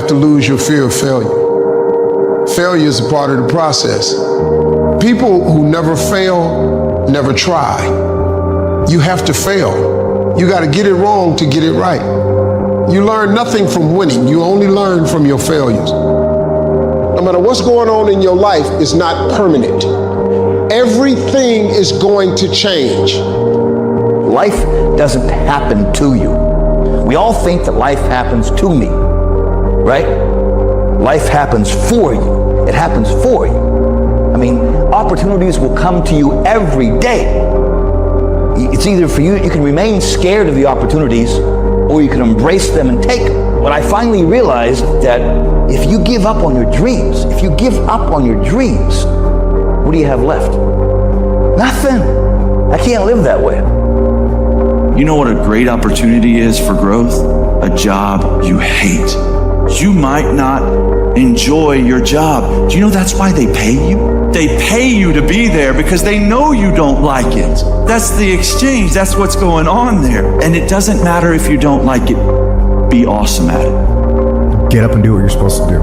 have to lose your fear of failure. Failure is a part of the process. People who never fail never try. You have to fail. You got to get it wrong to get it right. You learn nothing from winning. You only learn from your failures. No matter what's going on in your life, it's not permanent. Everything is going to change. Life doesn't happen to you. We all think that life happens to me, right? Life happens for you. It happens for you. I mean, opportunities will come to you every day. It's either for you, you can remain scared of the opportunities, or you can embrace them and take them. But I finally realized that if you give up on your dreams, what do you have left? Nothing. I can't live that way. You know what a great opportunity is for growth? A job you hate. You might not enjoy your job. Do you know that's why they pay you? They pay you to be there because they know you don't like it. That's the exchange. That's what's going on there. And it doesn't matter if you don't like it. Be awesome at it. Get up and do what you're supposed to do.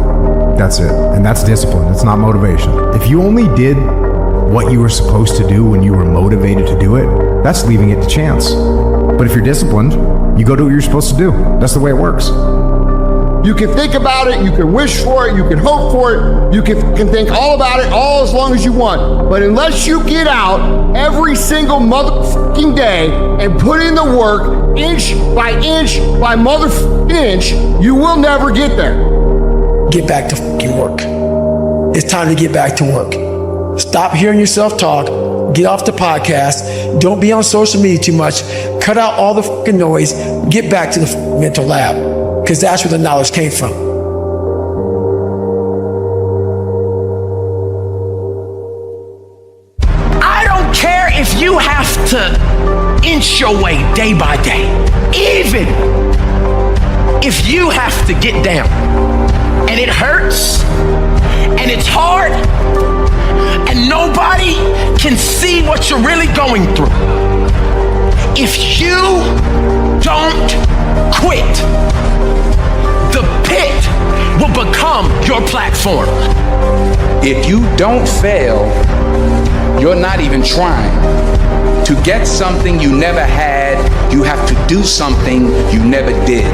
That's it. And that's discipline. It's not motivation. If you only did what you were supposed to do when you were motivated to do it, that's leaving it to chance. But if you're disciplined, you go do what you're supposed to do. That's the way it works. You can think about it, you can wish for it, you can hope for it, you can think all about it all as long as you want. But unless you get out every single motherfucking day and put in the work, inch by motherfucking inch, you will never get there. Get back to fucking work. It's time to get back to work. Stop hearing yourself talk. Get off the podcast. Don't be on social media too much. Cut out all the fucking noise. Get back to the mental lab, because that's where the knowledge came from. I don't care if you have to inch your way day by day, even if you have to get down and it hurts and it's hard and nobody can see what you're really going through. If you don't quit, the pit will become your platform. If you don't fail, you're not even trying. To get something you never had, you have to do something you never did.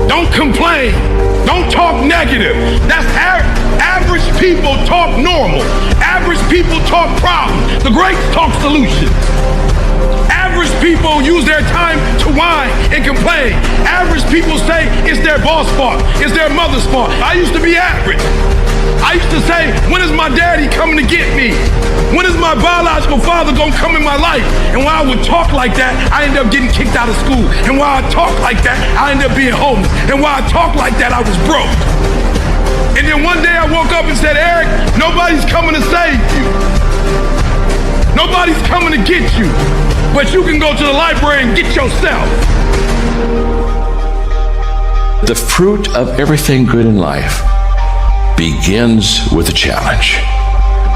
Don't complain. Don't talk negative. That's average people talk normal. Average people talk problems. The greats talk solutions. Average people use their time to whine and complain. Average people say it's their boss' fault, it's their mother's fault. I used to be average. I used to say, when is my daddy coming to get me? When is my biological father gonna come in my life? And while I would talk like that, I ended up getting kicked out of school. And while I talked like that, I ended up being homeless. And while I talked like that, I was broke. And then one day I woke up and said, Eric, nobody's coming to save you. Nobody's coming to get you. But you can go to the library and get yourself. The fruit of everything good in life begins with a challenge.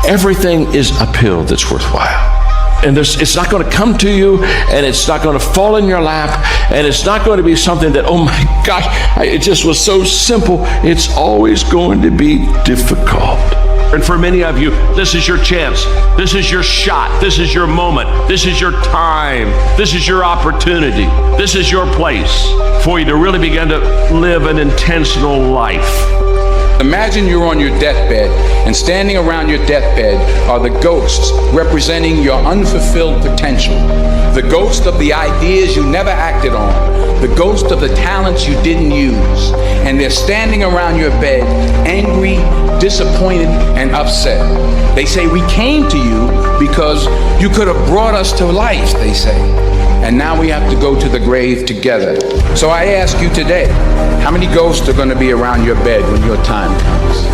Everything is uphill that's worthwhile. And it's not going to come to you, and it's not going to fall in your lap, and it's not going to be something that, oh my gosh, it just was so simple. It's always going to be difficult. And for many of you, this is your chance. This is your shot. This is your moment. This is your time. This is your opportunity. This is your place for you to really begin to live an intentional life. Imagine you're on your deathbed, and standing around your deathbed are the ghosts representing your unfulfilled potential. The ghost of the ideas you never acted on. The ghost of the talents you didn't use. And they're standing around your bed, angry, disappointed, and upset. They say, we came to you because you could have brought us to life, they say. And now we have to go to the grave together. So I ask you today, how many ghosts are going to be around your bed when your time comes?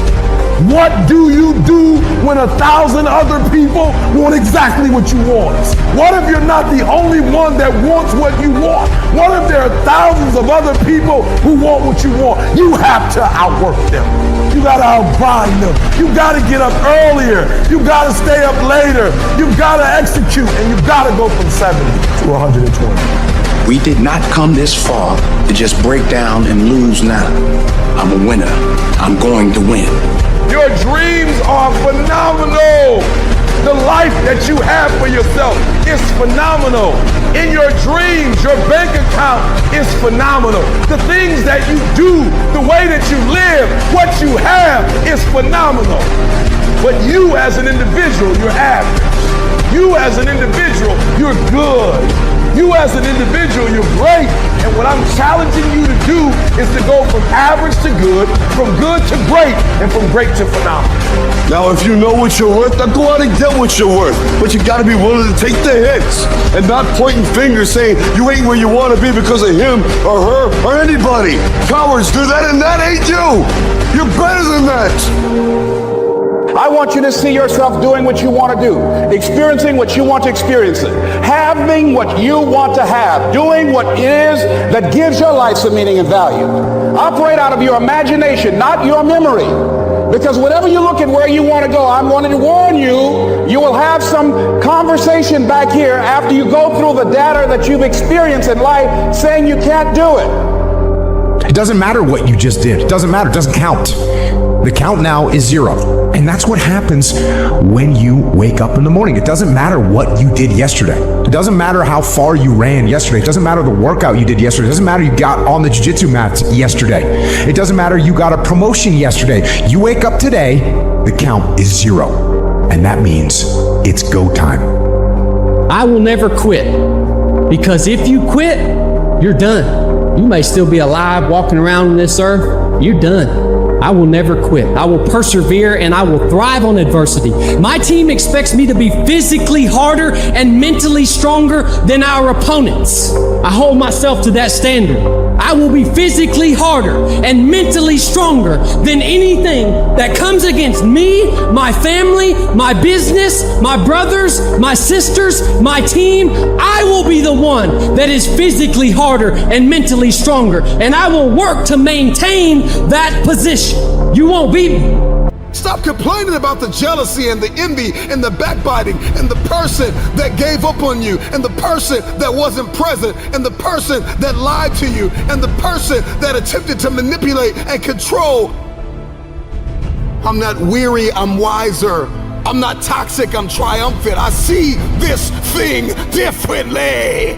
What do you do when 1,000 other people want exactly what you want? What if you're not the only one that wants what you want? What if there are thousands of other people who want what you want? You have to outwork them. You gotta outgrind them. You gotta get up earlier. You gotta stay up later. You gotta execute, and you gotta go from 70 to 120. We did not come this far to just break down and lose now. I'm a winner. I'm going to win. Your dreams are phenomenal. The life that you have for yourself is phenomenal. In your dreams, your bank account is phenomenal. The things that you do, the way that you live, what you have is phenomenal. But you as an individual, you're average. You as an individual, you're good. You as an individual, you're great. And what I'm challenging you to do is to go from average to good to great, and from great to phenomenal. Now, if you know what you're worth, then go out and get what you're worth. But you gotta be willing to take the hits and not pointing fingers saying you ain't where you wanna be because of him or her or anybody. Cowards do that, and that ain't you. You're better than that. I want you to see yourself doing what you want to do, experiencing what you want to experience, having what you want to have, doing what it is that gives your life some meaning and value. Operate out of your imagination, not your memory. Because whenever you look at where you want to go, I'm wanting to warn you, you will have some conversation back here after you go through the data that you've experienced in life saying you can't do it. It doesn't matter what you just did. It doesn't matter. It doesn't count. The count now is 0. And that's what happens when you wake up in the morning. It doesn't matter what you did yesterday. It doesn't matter how far you ran yesterday. It doesn't matter the workout you did yesterday. It doesn't matter you got on the jiu-jitsu mats yesterday. It doesn't matter you got a promotion yesterday. You wake up today, the count is 0. And that means it's go time. I will never quit, because if you quit, you're done. You may still be alive walking around on this earth. You're done. I will never quit. I will persevere and I will thrive on adversity. My team expects me to be physically harder and mentally stronger than our opponents. I hold myself to that standard. I will be physically harder and mentally stronger than anything that comes against me, my family, my business, my brothers, my sisters, my team. I will be the one that is physically harder and mentally stronger, and I will work to maintain that position. You won't beat me. Stop complaining about the jealousy and the envy and the backbiting and the person that gave up on you and the person that wasn't present and the person that lied to you and the person that attempted to manipulate and control. I'm not weary, I'm wiser. I'm not toxic, I'm triumphant. I see this thing differently.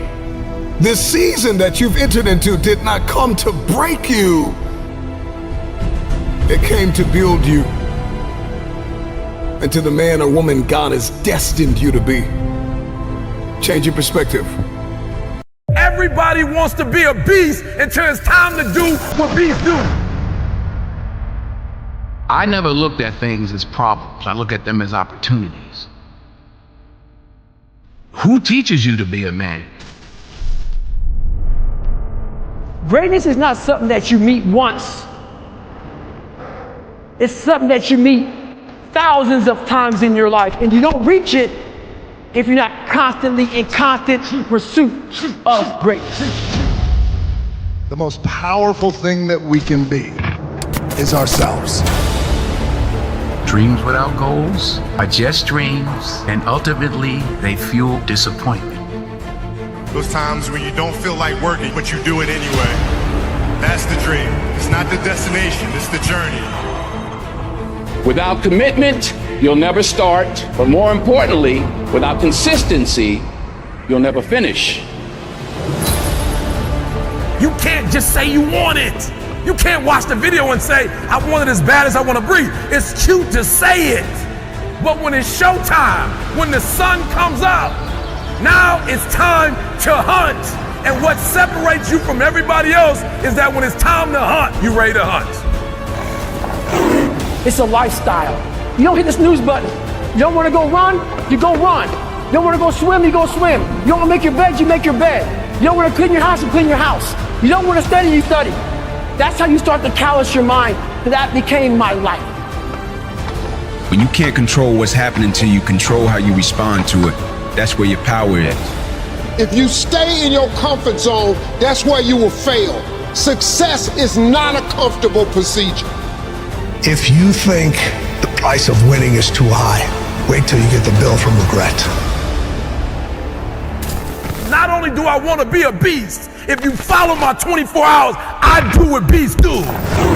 This season that you've entered into did not come to break you. It came to build you into the man or woman God has destined you to be. Change your perspective. Everybody wants to be a beast until it's time to do what beasts do. I never looked at things as problems. I look at them as opportunities. Who teaches you to be a man? Greatness is not something that you meet once. It's something that you meet thousands of times in your life, and you don't reach it if you're not constantly in constant pursuit of greatness. The most powerful thing that we can be is ourselves. Dreams without goals are just dreams, and ultimately they fuel disappointment. Those times when you don't feel like working, but you do it anyway. That's the dream. It's not the destination, it's the journey. Without commitment, you'll never start. But more importantly, without consistency, you'll never finish. You can't just say you want it. You can't watch the video and say, I want it as bad as I want to breathe. It's cute to say it. But when it's showtime, when the sun comes up, now it's time to hunt. And what separates you from everybody else is that when it's time to hunt, you're ready to hunt. It's a lifestyle. You don't hit the snooze button. You don't want to go run, you go run. You don't want to go swim, you go swim. You don't want to make your bed, you make your bed. You don't want to clean your house, you clean your house. You don't want to study, you study. That's how you start to callous your mind. That became my life. When you can't control what's happening until you control how you respond to it, that's where your power is. If you stay in your comfort zone, that's where you will fail. Success is not a comfortable procedure. If you think the price of winning is too high, wait till you get the bill from regret. not only do I want to be a beast, if you follow my 24 hours, I do what beasts do.